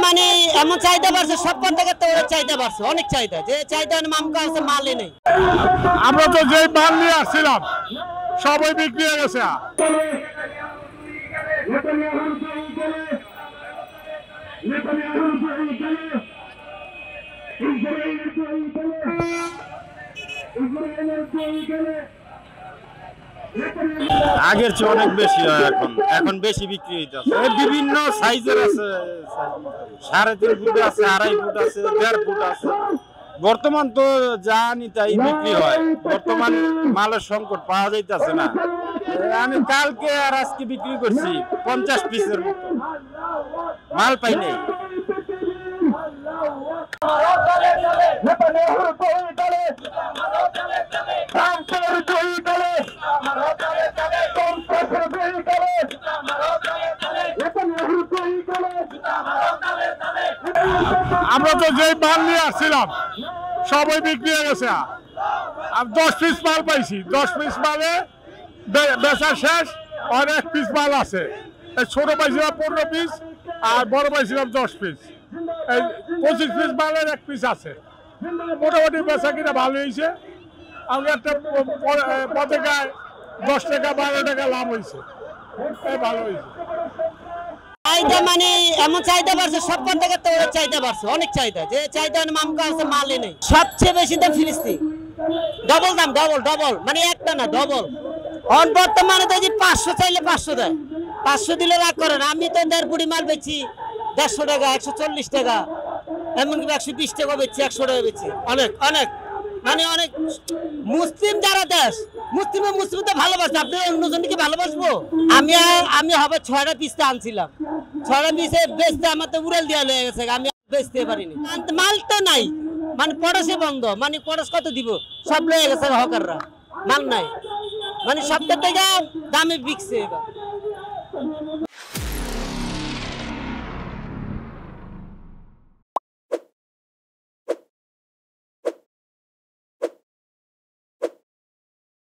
মানে এমন চাহিদা বাড়ছে, সব থেকে তো চাহিদা বাড়ছে, অনেক চাহিদা, যে চাহিদা মামকা আছে, মালই নেই। আমরা তো যে মাল নিয়ে আসছিলাম সবাই বিক্রি হয়ে গেছে। আগের চেয়ে অনেক বেশি হয়, এখন বেশি বিক্রি হইতেছে। বিভিন্ন সাইজের আছে, 3.5 ফুট আছে, 2.5 ফুট আছে, 1.5 ফুট আছে। বর্তমান তো যা নি তাই বিক্রি হয়, বর্তমান মালের সংকট পাওয়া যাইতেছে না। আমি কালকে আর আজকে বিক্রি করছি 50 পিসের মতো, মাল পাই নাই। আমরা তো যে মাল নিয়ে আসছিলাম সবাই বিক্রি হয়ে গেছে। আর 10 পিস মাল পাইছি, 10 পিস মালে বেচা শেষ, আর 1 পিস মাল আছে। ছোট পাইছিলাম 15 পিস আর বড় পাইছিলাম 10 পিস। এই 25 পিস মালের 1 পিস আছে। মোটামুটি বেচা কিনা ভালো হয়েছে। আমাকে একটা পতাকায় 10 টাকা 12 টাকা লাভ হয়েছে, ভালো হয়েছে। চাহিদা মানে এমন চাহিদা বাড়ছে, সব থেকে তো চাহিদা বাড়ছে, অনেক চাহিদা, যে চাহিদা মামকা আছে, মালই নেই। সবচেয়ে বেশি দাম ফিলিস্তিন, ডবল দাম, ডবল মানে একটা না, ডবল। বর্তমানে তো 500 চাইলে 500 দেয়, 500 দিলে রাগ করেন। আমি তো 1.5 ফুটি মাল বেচি 150 টাকা, 140 টাকা, এমনকি 120 টাকা বেচছি, 100 টাকা বেচছি। অনেক অনেক মানে অনেক। মুসলিম যারা দেশ, মুসলিম তো ভালোবাসে, আপনি অন্যজনকে ভালোবাসবো? আমি হবে 6টা পিসতে আনছিলাম, 6টা পিসে বেচতে আমার তো উড়াল দেওয়া হয়ে গেছে, আমি বেচতে পারিনি। মাল তো নাই, মানে পড়াশে বন্ধ, মানে পড়াশ কত দিব, সব লয়ে গেছে হকাররা, মাল নাই, মানে সবটা থেকে দামে বিকছে এবার।